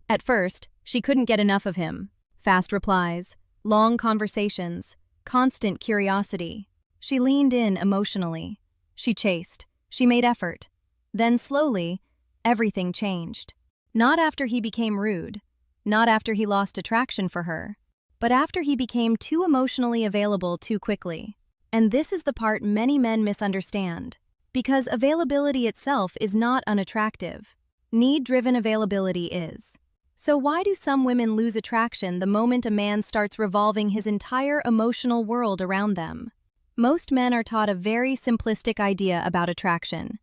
At first, she couldn't get enough of him. Fast replies, long conversations, constant curiosity. She leaned in emotionally. She chased. She made effort. Then slowly, everything changed. Not after he became rude, not after he lost attraction for her, but after he became too emotionally available too quickly. And this is the part many men misunderstand. Because availability itself is not unattractive. Need-driven availability is. So why do some women lose attraction the moment a man starts revolving his entire emotional world around them? Most men are taught a very simplistic idea about attraction.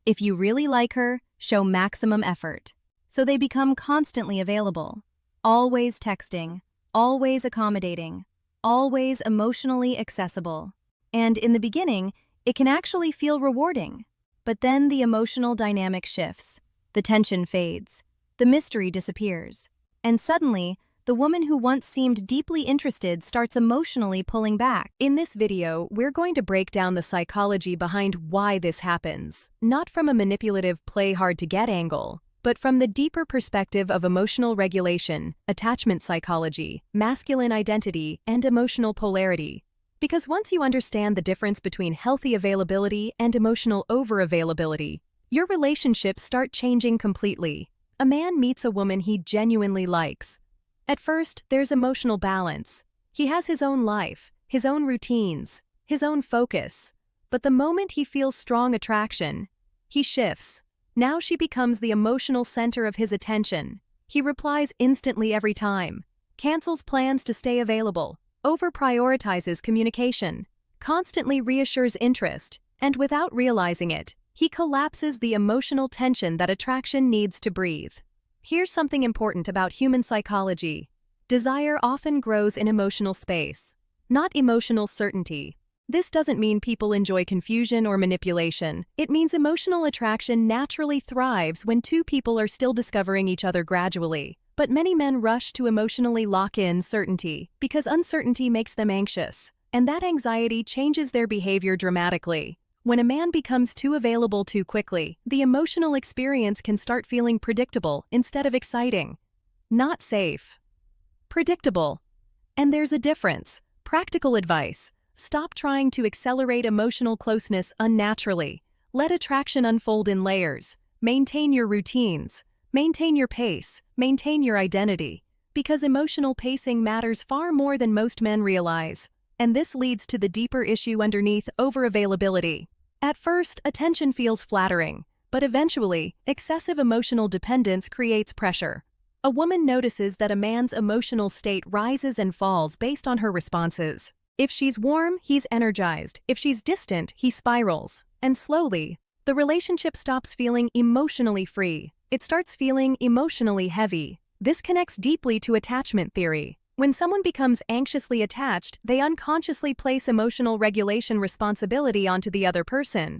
If you really like her, show maximum effort. So they become constantly available, always texting, always accommodating, always emotionally accessible. And in the beginning, it can actually feel rewarding. But then the emotional dynamic shifts, the tension fades, the mystery disappears, and suddenly, the woman who once seemed deeply interested starts emotionally pulling back. In this video, we're going to break down the psychology behind why this happens, not from a manipulative play-hard-to-get angle, but from the deeper perspective of emotional regulation, attachment psychology, masculine identity, and emotional polarity. Because once you understand the difference between healthy availability and emotional over-availability, your relationships start changing completely. A man meets a woman he genuinely likes. At first, there's emotional balance. He has his own life, his own routines, his own focus. But the moment he feels strong attraction, he shifts. Now she becomes the emotional center of his attention. He replies instantly every time, cancels plans to stay available, over-prioritizes communication, constantly reassures interest, and without realizing it, he collapses the emotional tension that attraction needs to breathe. Here's something important about human psychology. Desire often grows in emotional space, not emotional certainty. This doesn't mean people enjoy confusion or manipulation. It means emotional attraction naturally thrives when two people are still discovering each other gradually. But many men rush to emotionally lock in certainty because uncertainty makes them anxious, and that anxiety changes their behavior dramatically. When a man becomes too available too quickly, the emotional experience can start feeling predictable instead of exciting. Not safe. Predictable. And there's a difference. Practical advice. Stop trying to accelerate emotional closeness unnaturally. Let attraction unfold in layers. Maintain your routines. Maintain your pace. Maintain your identity. Because emotional pacing matters far more than most men realize. And this leads to the deeper issue underneath over-availability. At first, attention feels flattering, but eventually, excessive emotional dependence creates pressure. A woman notices that a man's emotional state rises and falls based on her responses. If she's warm, he's energized. If she's distant, he spirals. And slowly, the relationship stops feeling emotionally free. It starts feeling emotionally heavy. This connects deeply to attachment theory. When someone becomes anxiously attached, they unconsciously place emotional regulation responsibility onto the other person.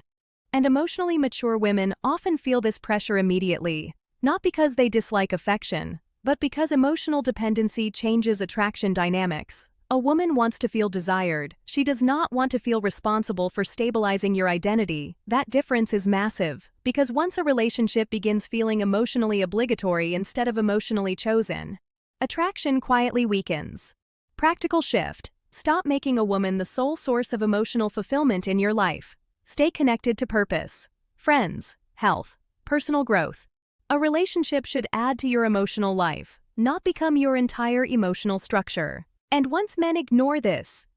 And emotionally mature women often feel this pressure immediately, not because they dislike affection, but because emotional dependency changes attraction dynamics. A woman wants to feel desired. She does not want to feel responsible for stabilizing your identity. That difference is massive, because once a relationship begins feeling emotionally obligatory instead of emotionally chosen, attraction quietly weakens. Practical shift. Stop making a woman the sole source of emotional fulfillment in your life. Stay connected to purpose, friends, health, personal growth. A relationship should add to your emotional life, not become your entire emotional structure. And once men ignore this,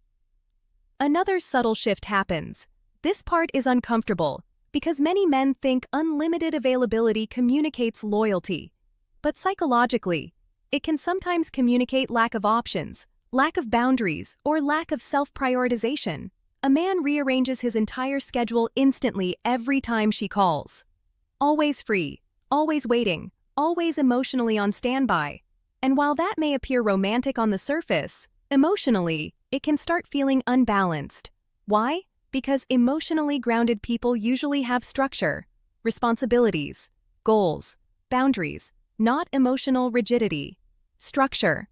another subtle shift happens. This part is uncomfortable, because many men think unlimited availability communicates loyalty. But psychologically, it can sometimes communicate lack of options, lack of boundaries, or lack of self-prioritization. A man rearranges his entire schedule instantly every time she calls. Always free, always waiting, always emotionally on standby. And while that may appear romantic on the surface, emotionally, it can start feeling unbalanced. Why? Because emotionally grounded people usually have structure, responsibilities, goals, boundaries, not emotional rigidity. Structure.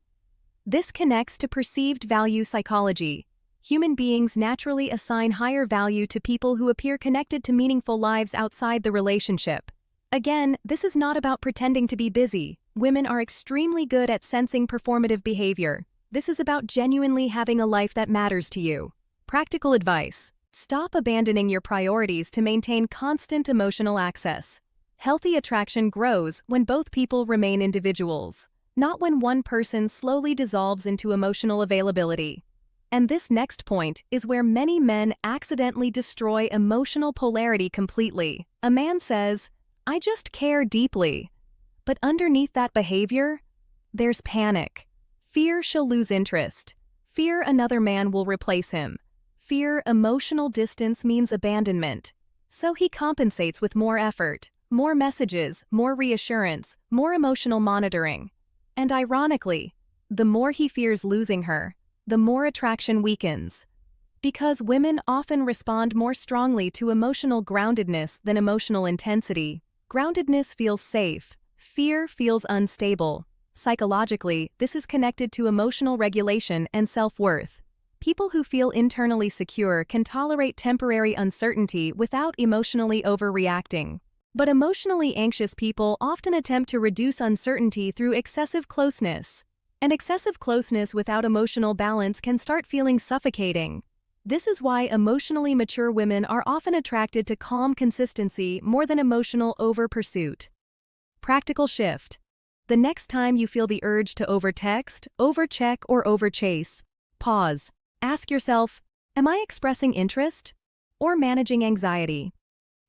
This connects to perceived value psychology. Human beings naturally assign higher value to people who appear connected to meaningful lives outside the relationship. Again, this is not about pretending to be busy. Women are extremely good at sensing performative behavior. This is about genuinely having a life that matters to you. Practical advice: stop abandoning your priorities to maintain constant emotional access. Healthy attraction grows when both people remain individuals, not when one person slowly dissolves into emotional availability. And this next point is where many men accidentally destroy emotional polarity completely. A man says, "I just care deeply." But underneath that behavior, there's panic. Fear she'll lose interest. Fear another man will replace him. Fear emotional distance means abandonment. So he compensates with more effort, more messages, more reassurance, more emotional monitoring. And ironically, the more he fears losing her, the more attraction weakens. Because women often respond more strongly to emotional groundedness than emotional intensity. Groundedness feels safe. Fear feels unstable. Psychologically, this is connected to emotional regulation and self-worth. People who feel internally secure can tolerate temporary uncertainty without emotionally overreacting. But emotionally anxious people often attempt to reduce uncertainty through excessive closeness. And excessive closeness without emotional balance can start feeling suffocating. This is why emotionally mature women are often attracted to calm consistency more than emotional over-pursuit. Practical shift: the next time you feel the urge to overtext, overcheck, or overchase, pause. Ask yourself, am I expressing interest or managing anxiety?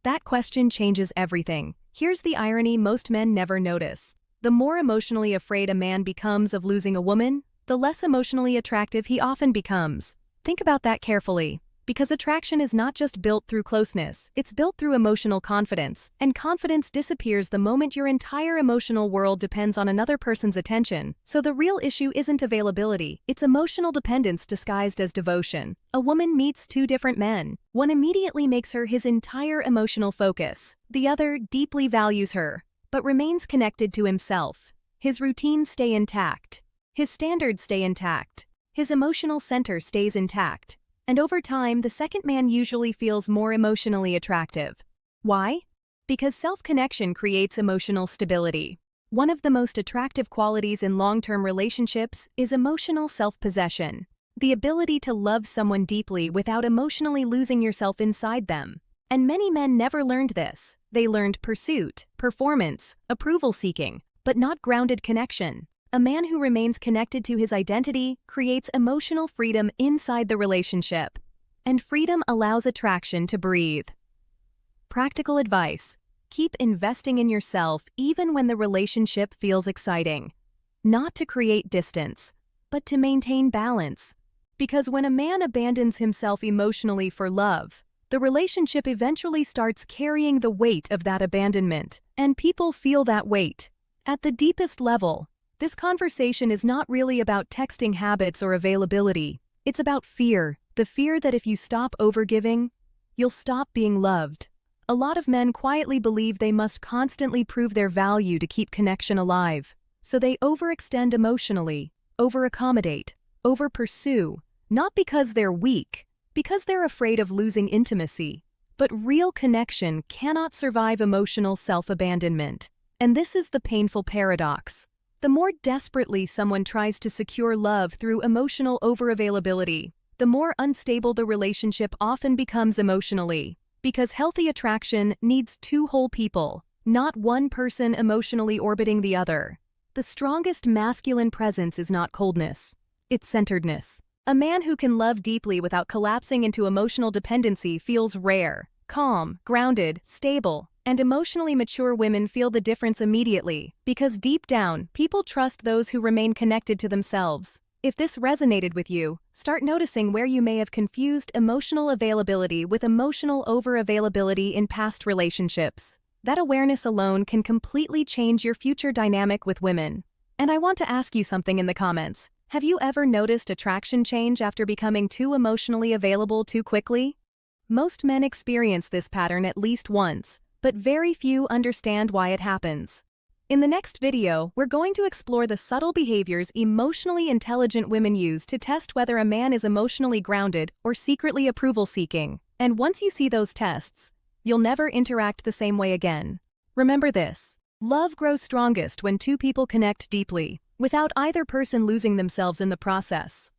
That question changes everything. Here's the irony most men never notice. The more emotionally afraid a man becomes of losing a woman, the less emotionally attractive he often becomes. Think about that carefully. Because attraction is not just built through closeness, it's built through emotional confidence, and confidence disappears the moment your entire emotional world depends on another person's attention. So the real issue isn't availability, it's emotional dependence disguised as devotion. A woman meets two different men. One immediately makes her his entire emotional focus. The other deeply values her, but remains connected to himself. His routines stay intact. His standards stay intact. His emotional center stays intact. And over time, the second man usually feels more emotionally attractive. Why? Because self-connection creates emotional stability. One of the most attractive qualities in long-term relationships is emotional self-possession. The ability to love someone deeply without emotionally losing yourself inside them. And many men never learned this. They learned pursuit, performance, approval-seeking, but not grounded connection. A man who remains connected to his identity creates emotional freedom inside the relationship. And freedom allows attraction to breathe. Practical advice: keep investing in yourself even when the relationship feels exciting. Not to create distance, but to maintain balance. Because when a man abandons himself emotionally for love, the relationship eventually starts carrying the weight of that abandonment, and people feel that weight. At the deepest level, this conversation is not really about texting habits or availability. It's about fear, the fear that if you stop overgiving, you'll stop being loved. A lot of men quietly believe they must constantly prove their value to keep connection alive. So they overextend emotionally, overaccommodate, overpursue, not because they're weak, because they're afraid of losing intimacy. But real connection cannot survive emotional self-abandonment. And this is the painful paradox. The more desperately someone tries to secure love through emotional overavailability, the more unstable the relationship often becomes emotionally. Because healthy attraction needs two whole people, not one person emotionally orbiting the other. The strongest masculine presence is not coldness, it's centeredness. A man who can love deeply without collapsing into emotional dependency feels rare, calm, grounded, stable. And emotionally mature women feel the difference immediately, because deep down, people trust those who remain connected to themselves. If this resonated with you, start noticing where you may have confused emotional availability with emotional over-availability in past relationships. That awareness alone can completely change your future dynamic with women. And I want to ask you something in the comments. Have you ever noticed attraction change after becoming too emotionally available too quickly? Most men experience this pattern at least once, but very few understand why it happens. In the next video, we're going to explore the subtle behaviors emotionally intelligent women use to test whether a man is emotionally grounded or secretly approval-seeking. And once you see those tests, you'll never interact the same way again. Remember this: Love grows strongest when two people connect deeply, without either person losing themselves in the process.